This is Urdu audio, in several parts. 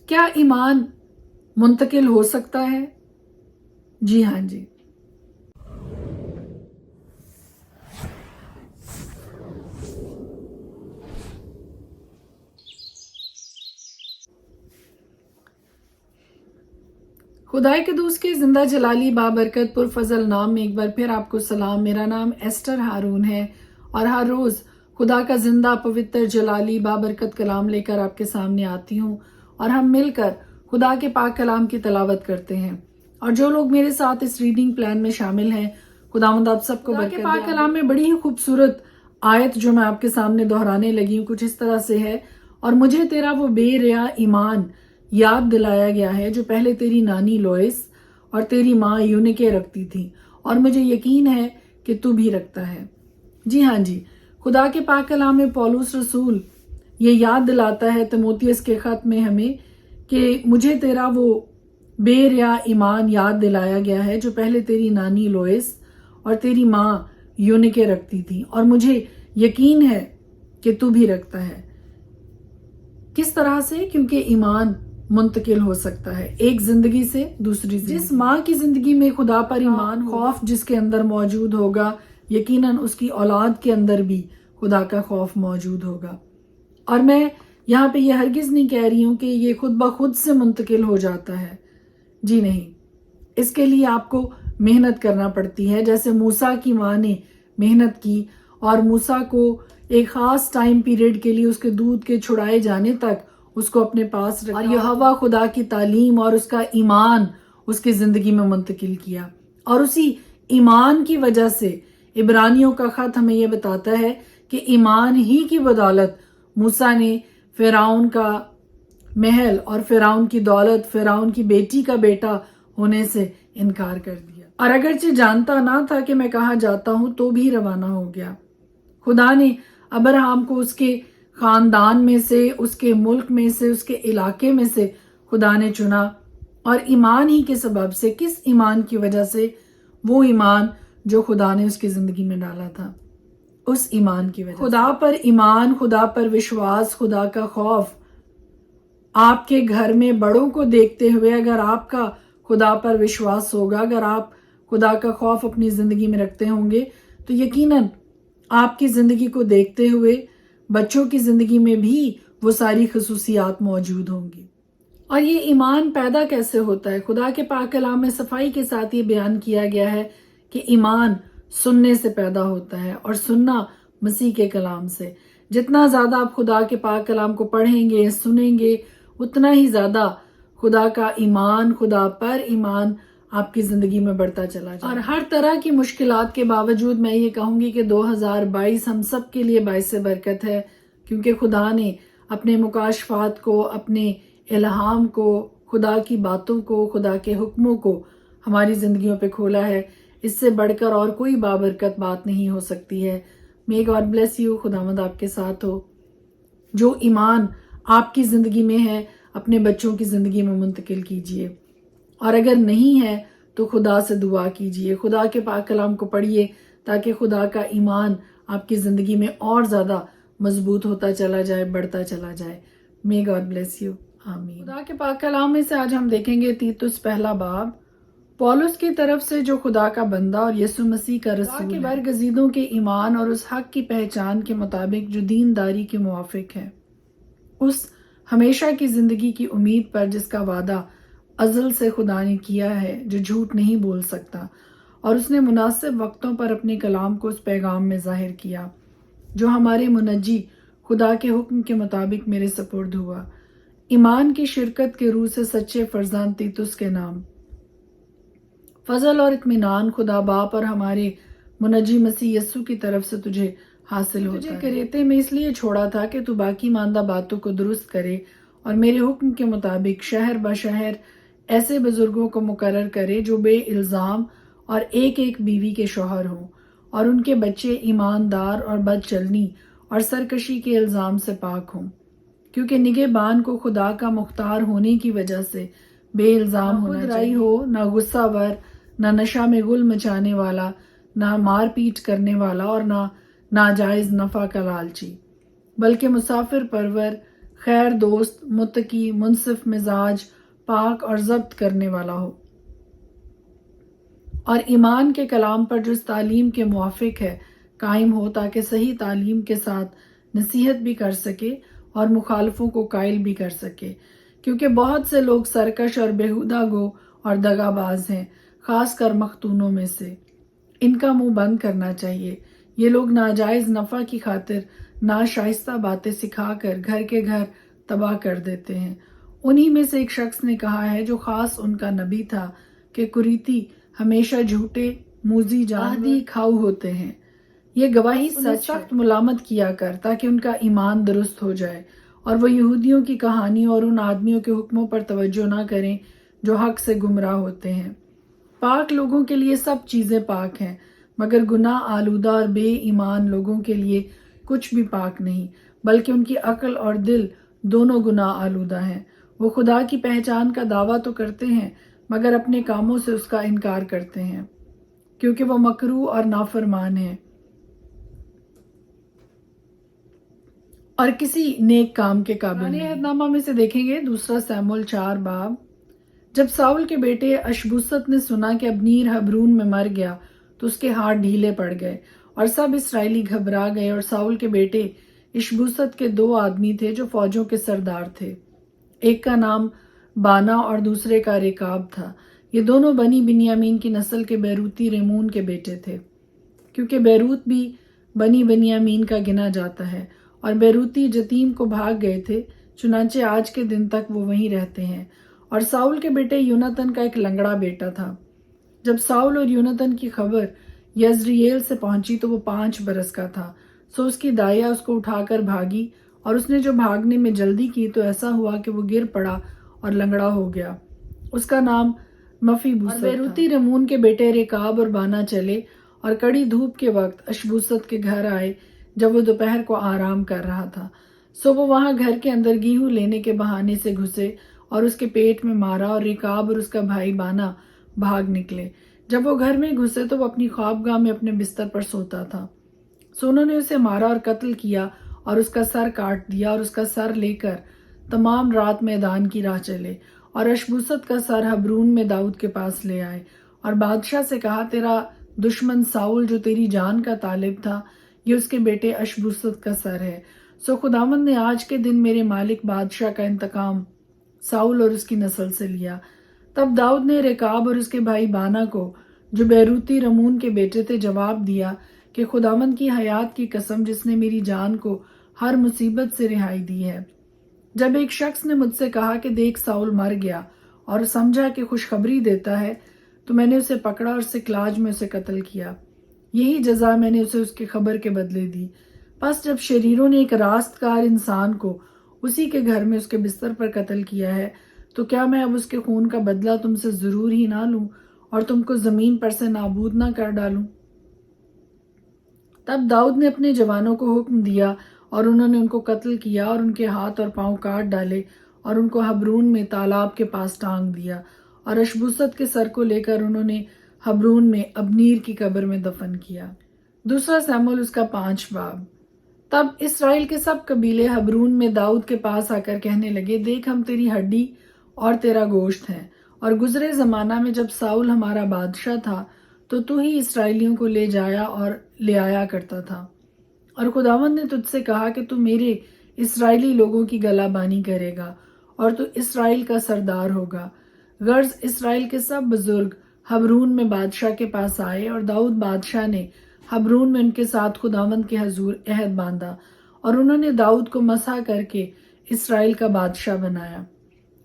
کیا ایمان منتقل ہو سکتا ہے؟ جی ہاں جی. خدائے قدوس کے زندہ جلالی بابرکت پرفضل نام میں ایک بار پھر آپ کو سلام. میرا نام ایسٹر ہارون ہے اور ہر روز خدا کا زندہ پوتر جلالی بابرکت کلام لے کر آپ کے سامنے آتی ہوں اور ہم مل کر خدا کے پاک کلام کی تلاوت کرتے ہیں. اور جو لوگ میرے ساتھ اس ریڈنگ پلان میں شامل ہیں خداوند آپ سب کو برکت دے. خدا کے پاک کلام میں بڑی ہی خوبصورت آیت جو میں آپ کے سامنے دہرانے لگی ہوں کچھ اس طرح سے ہے: اور مجھے تیرا وہ بے ریا ایمان یاد دلایا گیا ہے جو پہلے تیری نانی لوئس اور تیری ماں یونکے رکھتی تھی، اور مجھے یقین ہے کہ تو بھی رکھتا ہے. جی ہاں جی، خدا کے پاک کلام میں پولس رسول یہ یاد دلاتا ہے تیموتھیوس کے خط میں ہمیں کہ مجھے تیرا وہ بے ریا ایمان یاد دلایا گیا ہے جو پہلے تیری نانی لوئس اور تیری ماں یونکے رکھتی تھی، اور مجھے یقین ہے کہ تو بھی رکھتا ہے. کس طرح سے؟ کیونکہ ایمان منتقل ہو سکتا ہے ایک زندگی سے دوسری زندگی. جس ماں کی زندگی میں خدا پر ایمان خوف جس کے اندر موجود ہوگا، یقیناً اس کی اولاد کے اندر بھی خدا کا خوف موجود ہوگا. اور میں یہاں پہ یہ ہرگز نہیں کہہ رہی ہوں کہ یہ خود بخود سے منتقل ہو جاتا ہے. جی نہیں، اس کے لیے آپ کو محنت کرنا پڑتی ہے. جیسے موسیٰ کی ماں نے محنت کی اور موسیٰ کو ایک خاص ٹائم پیریڈ کے لیے اس کے دودھ کے چھڑائے جانے تک اس کو اپنے پاس رکھا اور یہوہ خدا کی تعلیم اور اس کا ایمان اس کی زندگی میں منتقل کیا. اور اسی ایمان کی وجہ سے عبرانیوں کا خط ہمیں یہ بتاتا ہے کہ ایمان ہی کی بدولت موسیٰ نے فرعون کا محل اور فرعون کی دولت، فرعون کی بیٹی کا بیٹا ہونے سے انکار کر دیا. اور اگرچہ جانتا نہ تھا کہ میں کہاں جاتا ہوں تو بھی روانہ ہو گیا. خدا نے ابراہم کو اس کے خاندان میں سے، اس کے ملک میں سے، اس کے علاقے میں سے خدا نے چنا، اور ایمان ہی کے سبب سے. کس ایمان کی وجہ سے؟ وہ ایمان جو خدا نے اس کی زندگی میں ڈالا تھا، اس ایمان کی وجہ سے. خدا پر ایمان، خدا پر وشواس، خدا کا خوف. آپ کے گھر میں بڑوں کو دیکھتے ہوئے اگر آپ کا خدا پر وشواس ہوگا، اگر آپ خدا کا خوف اپنی زندگی میں رکھتے ہوں گے تو یقیناً آپ کی زندگی کو دیکھتے ہوئے بچوں کی زندگی میں بھی وہ ساری خصوصیات موجود ہوں گی. اور یہ ایمان پیدا کیسے ہوتا ہے؟ خدا کے پاک کلام میں صفائی کے ساتھ یہ بیان کیا گیا ہے کہ ایمان سننے سے پیدا ہوتا ہے، اور سننا مسیح کے کلام سے. جتنا زیادہ آپ خدا کے پاک کلام کو پڑھیں گے، سنیں گے، اتنا ہی زیادہ خدا کا ایمان، خدا پر ایمان آپ کی زندگی میں بڑھتا چلا جائے. اور ہر طرح کی مشکلات کے باوجود میں یہ کہوں گی کہ 2022 ہم سب کے لیے باعث برکت ہے، کیونکہ خدا نے اپنے مکاشفات کو، اپنے الہام کو، خدا کی باتوں کو، خدا کے حکموں کو ہماری زندگیوں پہ کھولا ہے. اس سے بڑھ کر اور کوئی بابرکت بات نہیں ہو سکتی ہے. May God bless you. خداوند آپ کے ساتھ ہو. جو ایمان آپ کی زندگی میں ہے اپنے بچوں کی زندگی میں منتقل کیجئے، اور اگر نہیں ہے تو خدا سے دعا کیجئے، خدا کے پاک کلام کو پڑھیے تاکہ خدا کا ایمان آپ کی زندگی میں اور زیادہ مضبوط ہوتا چلا جائے، بڑھتا چلا جائے. May God bless you. آمین. خدا کے پاک کلام میں سے آج ہم دیکھیں گے تیتس پہلا باب، پولس کی طرف سے جو خدا کا بندہ اور یسوع مسیح کا رسول ہے، برگزیدوں کے ایمان اور اس حق کی پہچان کے مطابق جو دینداری کے موافق ہے، اس ہمیشہ کی زندگی کی امید پر جس کا وعدہ ازل سے خدا نے کیا ہے، جو جھوٹ نہیں بول سکتا، اور اس نے مناسب وقتوں پر اپنے کلام کو اس پیغام میں ظاہر کیا جو ہمارے منجی خدا کے حکم کے مطابق میرے سپرد ہوا. ایمان کی شرکت کے روح سے سچے فرزند تیتس کے نام، فضل اور اطمینان خدا باپ اور ہمارے منجی مسیح یسوع کی طرف سے تجھے حاصل ہوتا ہے. تجھے کریتے میں اس لیے چھوڑا تھا کہ تو باقی ماندہ باتوں کو درست کرے اور میرے حکم کے مطابق شہر بشہر ایسے بزرگوں کو مقرر کرے جو بے الزام اور ایک ایک بیوی کے شوہر ہوں، اور ان کے بچے ایماندار اور بد چلنی اور سرکشی کے الزام سے پاک ہوں. کیونکہ نگہبان کو خدا کا مختار ہونے کی وجہ سے بے الزام ہونا چاہیے، ہو نہ غصہ ور، نہ نشہ میں غل مچانے والا، نہ مار پیٹ کرنے والا، اور نہ ناجائز نفع کا لالچی، بلکہ مسافر پرور، خیر دوست، متقی، منصف مزاج، پاک اور ضبط کرنے والا ہو، اور ایمان کے کلام پر جو اس تعلیم کے موافق ہے قائم ہو، تاکہ صحیح تعلیم کے ساتھ نصیحت بھی کر سکے اور مخالفوں کو قائل بھی کر سکے، کیونکہ بہت سے لوگ سرکش اور بیہودہ گو اور دغا باز ہیں، خاص کر مختونوں میں سے۔ ان کا منہ بند کرنا چاہیے۔ یہ لوگ ناجائز نفع کی خاطر ناشائستہ باتیں سکھا کر گھر کے گھر تباہ کر دیتے ہیں۔ انہی میں سے ایک شخص نے کہا ہے جو خاص ان کا نبی تھا کہ قریتی ہمیشہ جھوٹے، موذی، جانور، کھاؤ ہوتے ہیں۔ یہ گواہی سخت ملامت کیا کر تاکہ ان کا ایمان درست ہو جائے، اور وہ یہودیوں کی کہانیوں اور ان آدمیوں کے حکموں پر توجہ نہ کریں جو حق سے گمراہ ہوتے ہیں۔ پاک لوگوں کے لیے سب چیزیں پاک ہیں، مگر گناہ آلودہ اور بے ایمان لوگوں کے لیے کچھ بھی پاک نہیں، بلکہ ان کی عقل اور دل دونوں گناہ آلودہ ہیں۔ وہ خدا کی پہچان کا دعویٰ تو کرتے ہیں، مگر اپنے کاموں سے اس کا انکار کرتے ہیں، کیونکہ وہ مکروہ اور نافرمان ہیں اور کسی نیک کام کے قابل نہیں۔ عہد نامہ میں سے دیکھیں گے 2 سموئیل 4 باب۔ جب ساؤل کے بیٹے اشبوست نے سنا کہ ابنیر حبرون میں مر گیا تو اس کے ہاتھ ڈھیلے پڑ گئے اور سب اسرائیلی گھبرا گئے، اور ساؤل کے بیٹے اشبوست کے 2 آدمی تھے جو فوجوں کے سردار تھے، ایک کا نام بانا اور دوسرے کا ریکاب تھا۔ یہ دونوں بنی بنیامین کی نسل کے بیروتی ریمون کے بیٹے تھے، کیونکہ بیروت بھی بنی بنیامین کا گنا جاتا ہے، اور بیروتی جتیم کو بھاگ گئے تھے، چنانچہ آج کے دن تک وہ وہیں رہتے ہیں۔ اور ساؤل کے بیٹے یونتن کا ایک لنگڑا بیٹا تھا۔ جب ساؤل اور یونتن کی خبر یزرییل سے پہنچی تو وہ 5 برس کا تھا، سو اس کی دائیا اس کو اٹھا کر بھاگی، اور اس نے جو بھاگنے میں جلدی کی تو ایسا ہوا کہ وہ گر پڑا اور لنگڑا ہو گیا۔ اس کا نام مفیبوست تھا۔ اور بیروتی رمون کے بیٹے ریکاب اور بانا چلے اور کڑی دھوپ کے وقت اشبوست کے گھر آئے جب وہ دوپہر کو آرام کر رہا تھا، سو وہ وہاں گھر کے اندر گیہوں لینے کے بہانے سے گھسے اور اس کے پیٹ میں مارا، اور ریکاب اور اس کا بھائی بانا بھاگ نکلے۔ جب وہ گھر میں گھسے تو وہ اپنی خوابگاہ میں اپنے بستر پر سوتا تھا، سو انہوں نے اسے مارا اور قتل کیا اور اس کا سر کاٹ دیا، اور اس کا سر لے کر تمام رات میدان کی راہ چلے، اور اشبوست کا سر حبرون میں داؤد کے پاس لے آئے، اور بادشاہ سے کہا، تیرا دشمن ساؤل جو تیری جان کا طالب تھا، یہ اس کے بیٹے اشبوست کا سر ہے۔ سو خداوند نے آج کے دن میرے مالک بادشاہ کا انتقام ساؤل اور اس کی نسل سے لیا۔ تب داؤد نے ریکاب اور اس کے بھائی بانا کو، جو بیروتی رمون کے بیٹے تھے، جواب دیا کہ خداوند کی حیات کی قسم جس نے میری جان کو ہر مصیبت سے رہائی دی ہے، جب ایک شخص نے مجھ سے کہا کہ دیکھ ساؤل مر گیا اور سمجھا کہ خوشخبری دیتا ہے، تو میں نے اسے پکڑا اور سکلاج میں اسے قتل کیا۔ یہی جزا میں نے اسے اس کی خبر کے بدلے دی۔ پس جب شریروں نے ایک راست کار انسان کو اسی کے گھر میں اس کے بستر پر قتل کیا ہے، تو کیا میں اب اس کے خون کا بدلہ تم سے ضرور ہی نہ لوں اور تم کو زمین پر سے نابود نہ کر ڈالوں؟ تب داؤد نے اپنے جوانوں کو حکم دیا اور انہوں نے ان کو قتل کیا اور ان کے ہاتھ اور پاؤں کاٹ ڈالے اور ان کو حبرون میں تالاب کے پاس ٹانگ دیا، اور اشبوست کے سر کو لے کر انہوں نے حبرون میں ابنیر کی قبر میں دفن کیا۔ 2 سموئیل اس کا 5 باب۔ تب اسرائیل کے سب قبیلے حبرون میں داؤد کے پاس آ کر کہنے لگے، دیکھ ہم تیری ہڈی اور تیرا گوشت ہیں، اور گزرے زمانہ میں جب ساؤل ہمارا بادشاہ تھا تو ہی اسرائیلیوں کو لے جایا اور لے آیا کرتا تھا، اور خداوند نے تجھ سے کہا کہ تو میرے اسرائیلی لوگوں کی گلہ بانی کرے گا اور تو اسرائیل کا سردار ہوگا۔ غرض اسرائیل کے سب بزرگ حبرون میں بادشاہ کے پاس آئے، اور داؤد بادشاہ نے حبرون میں ان کے ساتھ خداوند کے حضور عہد باندھا، اور انہوں نے داؤد کو مسح کر کے اسرائیل کا بادشاہ بنایا۔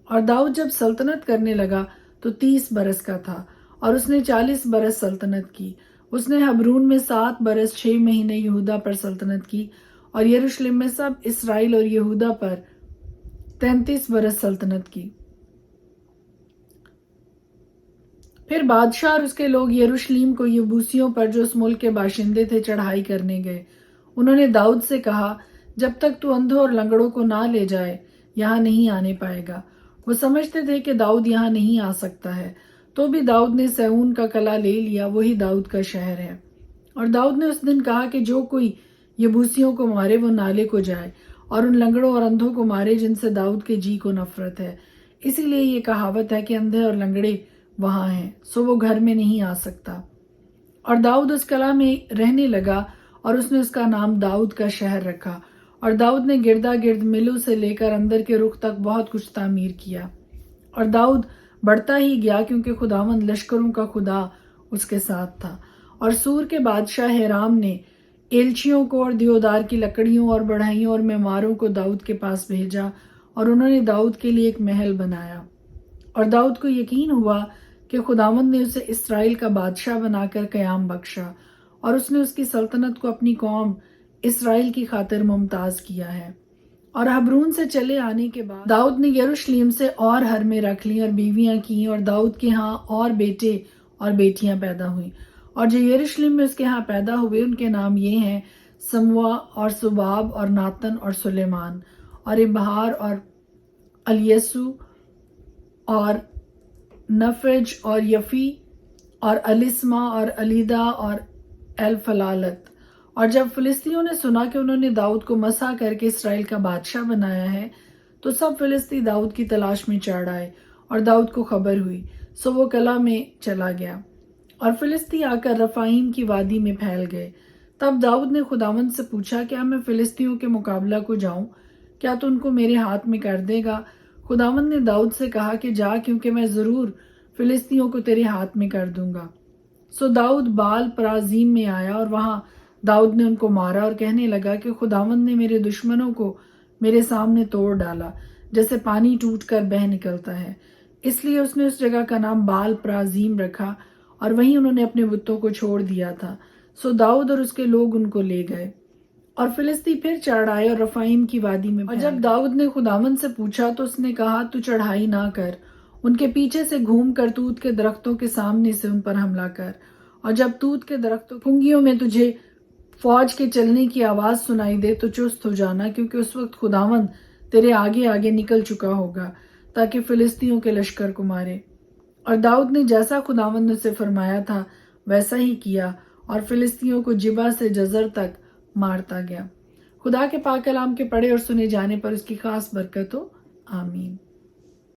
اور داؤد جب سلطنت کرنے لگا تو 30 برس کا تھا، اور اس نے 40 برس سلطنت کی۔ اس نے حبرون میں 7 برس 6 مہینے یہودا پر سلطنت کی، اور یروشلم میں سب اسرائیل اور یہودا پر 33 برس سلطنت کی۔ پھر بادشاہ اور اس کے لوگ یروشلم کو یبوسیوں پر جو اس ملک کے باشندے تھے چڑھائی کرنے گئے۔ انہوں نے داؤد سے کہا، جب تک تو اندھوں اور لنگڑوں کو نہ لے جائے یہاں نہیں آنے پائے گا۔ وہ سمجھتے تھے کہ داؤد یہاں نہیں آ سکتا ہے، تو بھی داؤد نے سیون کا قلعہ لے لیا، وہی داؤد کا شہر ہے۔ اور داؤد نے اس دن کہا کہ جو کوئی یبوسیوں کو مارے وہ نالے کو جائے، اور ان لنگڑوں اور اندھوں کو مارے جن سے داؤد کے جی کو نفرت ہے۔ اسی لیے یہ کہاوت ہے کہ اندھے اور لنگڑے وہاں ہیں سو وہ گھر میں نہیں آ سکتا۔ اور داؤد اس قلعہ میں رہنے لگا اور اس نے اس کا نام داؤد کا شہر رکھا۔ اور داؤد نے گردا گرد ملوں سے لے کر اندر کے رخ تک بہت کچھ تعمیر کیا۔ اور داؤد بڑھتا ہی گیا کیونکہ خداوند لشکروں کا خدا اس کے ساتھ تھا۔ اور سور کے بادشاہ ہیرام نے ایلچیوں کو اور دیودار کی لکڑیوں اور بڑھائیوں اور معماروں کو داؤد کے پاس بھیجا، اور انہوں نے داؤد کے لیے ایک محل بنایا۔ اور داؤد کو یقین ہوا کہ خداوند نے اسے اسرائیل کا بادشاہ بنا کر قیام بخشا، اور اس نے اس کی سلطنت کو اپنی قوم اسرائیل کی خاطر ممتاز کیا ہے۔ اور حبرون سے چلے آنے کے بعد داؤد نے یروشلم سے اور حرمیں رکھ لیں اور بیویاں کیں، اور داؤد کے ہاں اور بیٹے اور بیٹیاں پیدا ہوئیں۔ اور جو یروشلم میں اس کے ہاں پیدا ہوئے ان کے نام یہ ہیں: سموا اور سباب اور ناتن اور سلیمان اور ابہار اور الیسو اور نفج اور یفی اور السما اور الیدا اور الفلالت۔ اور جب فلسطینیوں نے سنا کہ انہوں نے داؤد کو مسح کر کے اسرائیل کا بادشاہ بنایا ہے تو سب فلسطی داؤد کی تلاش میں چڑھ آئے، اور داؤد کو خبر ہوئی سو وہ قلعہ میں چلا گیا۔ اور فلسطی آ کر رفائیم کی وادی میں پھیل گئے۔ تب داؤد نے خداوند سے پوچھا، کیا میں فلسطینیوں کے مقابلہ کو جاؤں؟ کیا تو ان کو میرے ہاتھ میں کر دے گا؟ خداوند نے داؤد سے کہا کہ جا، کیونکہ میں ضرور فلسطینیوں کو تیرے ہاتھ میں کر دوں گا۔ سو داؤد بال پرازیم میں آیا، اور وہاں داؤد نے ان کو مارا اور کہنے لگا کہ خداوند نے میرے دشمنوں کو میرے سامنے توڑ ڈالا جیسے پانی ٹوٹ کر بہہ نکلتا ہے۔ اس لیے اس نے اس جگہ کا نام بال پرازیم رکھا، اور وہیں انہوں نے اپنے بتوں کو چھوڑ دیا تھا۔ سو داؤد اور اس کے لوگ ان کو لے گئے، اور فلسطی پھر چڑھ آئے اور رفائیم کی وادی میں۔ اور جب داؤد نے خداوند سے پوچھا تو اس نے کہا، تو چڑھائی نہ کر، ان کے پیچھے سے گھوم کر توت کے درختوں کے سامنے سے ان پر حملہ کر، اور جب توت کے درختوں پھنگیوں میں تجھے فوج کے چلنے کی آواز سنائی دے تو چست ہو جانا، کیونکہ اس وقت خداوند تیرے آگے آگے نکل چکا ہوگا تاکہ فلسطینیوں کے لشکر کو مارے۔ اور داؤد نے جیسا خداوند نے اسے فرمایا تھا ویسا ہی کیا، اور فلسطینیوں کو جبا سے جزر تک مارتا گیا۔ خدا کے پاک کلام کے پڑھے اور سنے جانے پر اس کی خاص برکت ہو، آمین۔